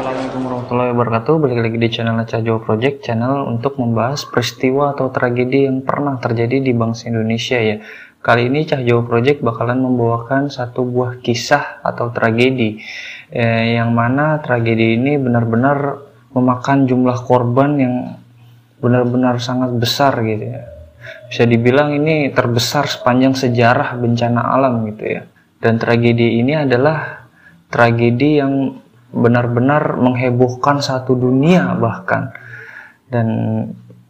Assalamualaikum warahmatullahi wabarakatuh. Balik lagi di channel Cahyo Project, channel untuk membahas peristiwa atau tragedi yang pernah terjadi di bangsa Indonesia ya. Kali ini Cahyo Project bakalan membawakan satu buah kisah atau tragedi yang mana tragedi ini benar-benar memakan jumlah korban yang benar-benar sangat besar gitu ya. Bisa dibilang ini terbesar sepanjang sejarah bencana alam gitu ya. Dan tragedi ini adalah tragedi yang benar-benar menghebohkan satu dunia bahkan. Dan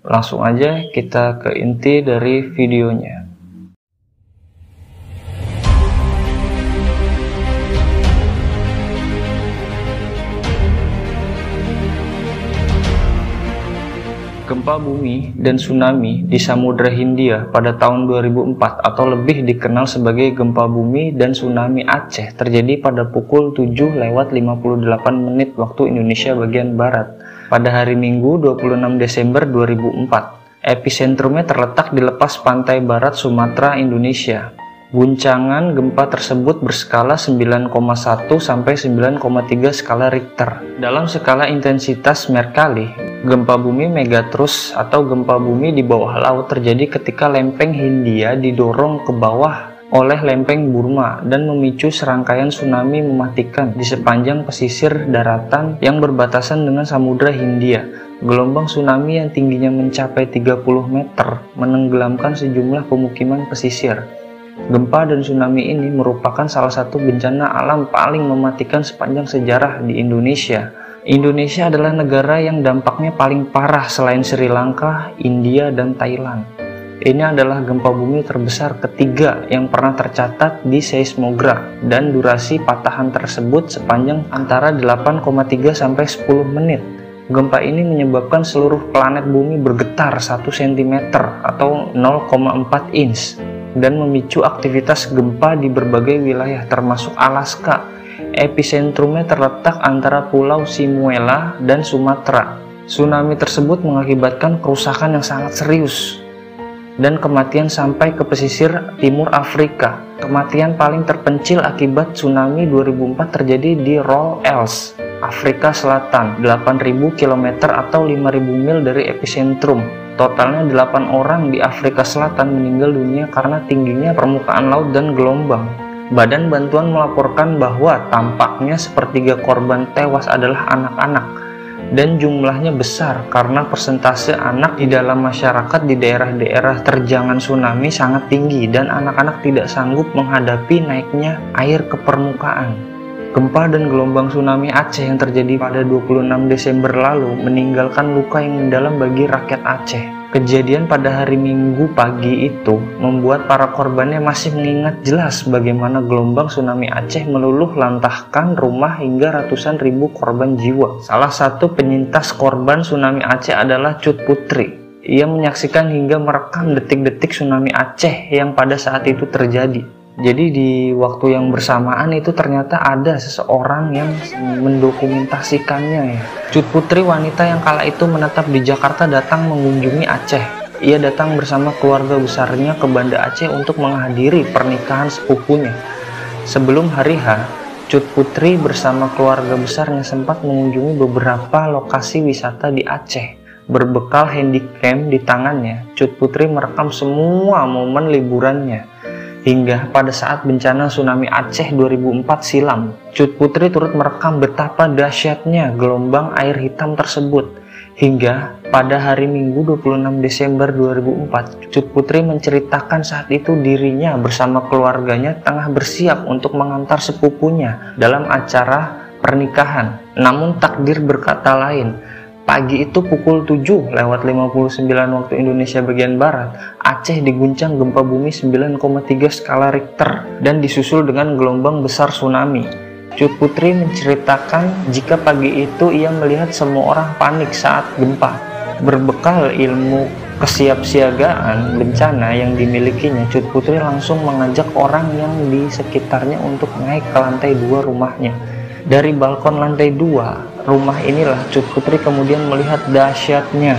langsung aja kita ke inti dari videonya. Gempa bumi dan tsunami di Samudra Hindia pada tahun 2004 atau lebih dikenal sebagai gempa bumi dan tsunami Aceh terjadi pada pukul 7:58 waktu Indonesia bagian Barat pada hari Minggu 26 Desember 2004. Episentrumnya terletak di lepas pantai barat Sumatera, Indonesia. Guncangan gempa tersebut berskala 9,1 sampai 9,3 skala Richter. Dalam skala intensitas Mercalli, gempa bumi Megatrust atau gempa bumi di bawah laut terjadi ketika lempeng Hindia didorong ke bawah oleh lempeng Burma dan memicu serangkaian tsunami mematikan di sepanjang pesisir daratan yang berbatasan dengan Samudra Hindia. Gelombang tsunami yang tingginya mencapai 30 meter menenggelamkan sejumlah pemukiman pesisir. Gempa dan tsunami ini merupakan salah satu bencana alam paling mematikan sepanjang sejarah di Indonesia. Indonesia adalah negara yang dampaknya paling parah selain Sri Lanka, India, dan Thailand. Ini adalah gempa bumi terbesar ketiga yang pernah tercatat di seismograf dan durasi patahan tersebut sepanjang antara 8,3 sampai 10 menit. Gempa ini menyebabkan seluruh planet bumi bergetar 1 cm atau 0,4 inch dan memicu aktivitas gempa di berbagai wilayah termasuk Alaska. Episentrumnya terletak antara Pulau Simuela dan Sumatera. Tsunami tersebut mengakibatkan kerusakan yang sangat serius dan kematian sampai ke pesisir timur Afrika. Kematian paling terpencil akibat tsunami 2004 terjadi di Roll Els, Afrika Selatan, 8.000 km atau 5.000 mil dari epicentrum. Totalnya 8 orang di Afrika Selatan meninggal dunia karena tingginya permukaan laut dan gelombang. Badan bantuan melaporkan bahwa tampaknya sepertiga korban tewas adalah anak-anak dan jumlahnya besar karena persentase anak di dalam masyarakat di daerah-daerah terjangan tsunami sangat tinggi dan anak-anak tidak sanggup menghadapi naiknya air ke permukaan. Gempa dan gelombang tsunami Aceh yang terjadi pada 26 Desember lalu meninggalkan luka yang mendalam bagi rakyat Aceh. Kejadian pada hari Minggu pagi itu membuat para korbannya masih mengingat jelas bagaimana gelombang tsunami Aceh meluluh lantahkan rumah hingga ratusan ribu korban jiwa. Salah satu penyintas korban tsunami Aceh adalah Cut Putri. Ia menyaksikan hingga merekam detik-detik tsunami Aceh yang pada saat itu terjadi. Jadi di waktu yang bersamaan itu ternyata ada seseorang yang mendokumentasikannya ya. Cut Putri, wanita yang kala itu menetap di Jakarta, datang mengunjungi Aceh. Ia datang bersama keluarga besarnya ke Banda Aceh untuk menghadiri pernikahan sepupunya. Sebelum hari H, Cut Putri bersama keluarga besarnya sempat mengunjungi beberapa lokasi wisata di Aceh. Berbekal handycam di tangannya, Cut Putri merekam semua momen liburannya. Hingga pada saat bencana tsunami Aceh 2004 silam, Cut Putri turut merekam betapa dahsyatnya gelombang air hitam tersebut. Hingga pada hari Minggu 26 Desember 2004, Cut Putri menceritakan saat itu dirinya bersama keluarganya tengah bersiap untuk mengantar sepupunya dalam acara pernikahan. Namun takdir berkata lain. Pagi itu pukul 7:59 waktu Indonesia bagian Barat, Aceh diguncang gempa bumi 9,3 skala Richter dan disusul dengan gelombang besar tsunami. Cut Putri menceritakan jika pagi itu ia melihat semua orang panik saat gempa. Berbekal ilmu kesiapsiagaan bencana yang dimilikinya, Cut Putri langsung mengajak orang yang di sekitarnya untuk naik ke lantai 2 rumahnya. Dari balkon lantai 2 rumah inilah Cut Putri kemudian melihat dahsyatnya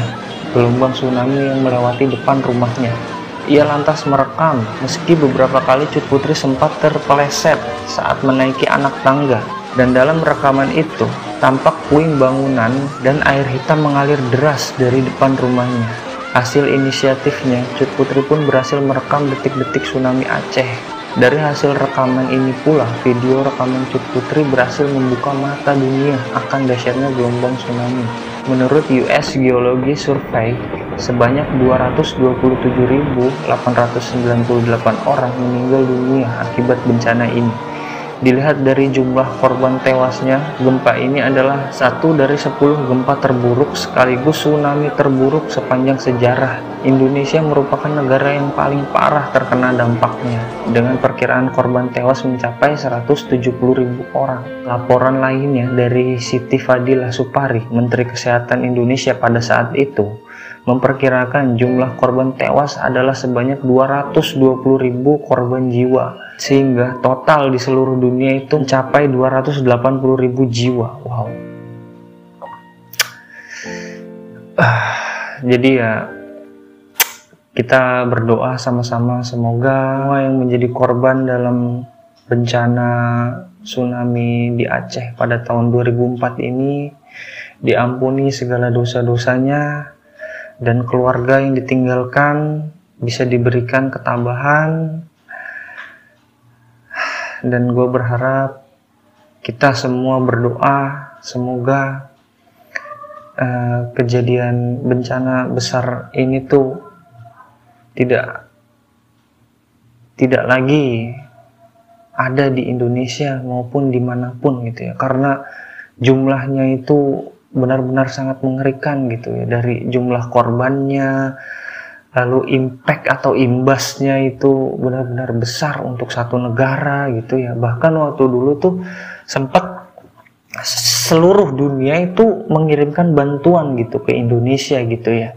gelombang tsunami yang melewati depan rumahnya. Ia lantas merekam, meski beberapa kali Cut Putri sempat terpeleset saat menaiki anak tangga. Dan dalam rekaman itu, tampak puing bangunan dan air hitam mengalir deras dari depan rumahnya. Hasil inisiatifnya, Cut Putri pun berhasil merekam detik-detik tsunami Aceh. Dari hasil rekaman ini pula, video rekaman Cut Putri berhasil membuka mata dunia akan dahsyatnya gelombang tsunami. Menurut US Geology Survey, sebanyak 227.898 orang meninggal dunia akibat bencana ini. Dilihat dari jumlah korban tewasnya, gempa ini adalah satu dari 10 gempa terburuk sekaligus tsunami terburuk sepanjang sejarah. Indonesia merupakan negara yang paling parah terkena dampaknya, dengan perkiraan korban tewas mencapai 170.000 orang. Laporan lainnya dari Siti Fadila Supari, Menteri Kesehatan Indonesia pada saat itu, memperkirakan jumlah korban tewas adalah sebanyak 220.000 korban jiwa, sehingga total di seluruh dunia itu mencapai 280.000 jiwa. Wow. Jadi ya, kita berdoa sama-sama semoga semua yang menjadi korban dalam bencana tsunami di Aceh pada tahun 2004 ini diampuni segala dosa-dosanya, dan keluarga yang ditinggalkan bisa diberikan ketabahan. Dan gue berharap kita semua berdoa semoga kejadian bencana besar ini tuh tidak lagi ada di Indonesia maupun dimanapun gitu ya, karena jumlahnya itu benar-benar sangat mengerikan gitu ya, dari jumlah korbannya, lalu impact atau imbasnya itu benar-benar besar untuk satu negara gitu ya. Bahkan waktu dulu tuh sempat seluruh dunia itu mengirimkan bantuan gitu ke Indonesia gitu ya.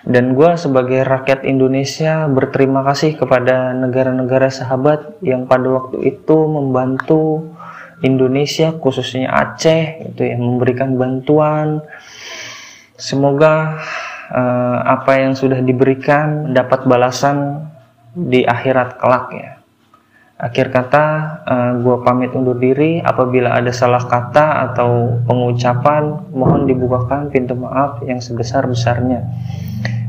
Dan gue sebagai rakyat Indonesia berterima kasih kepada negara-negara sahabat yang pada waktu itu membantu Indonesia, khususnya Aceh itu yang memberikan bantuan. Semoga apa yang sudah diberikan dapat balasan di akhirat kelak ya. Akhir kata, gue pamit undur diri. Apabila ada salah kata atau pengucapan, mohon dibukakan pintu maaf yang sebesar-besarnya.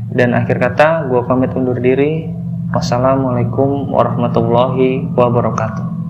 Dan akhir kata, gue pamit undur diri. Wassalamualaikum warahmatullahi wabarakatuh.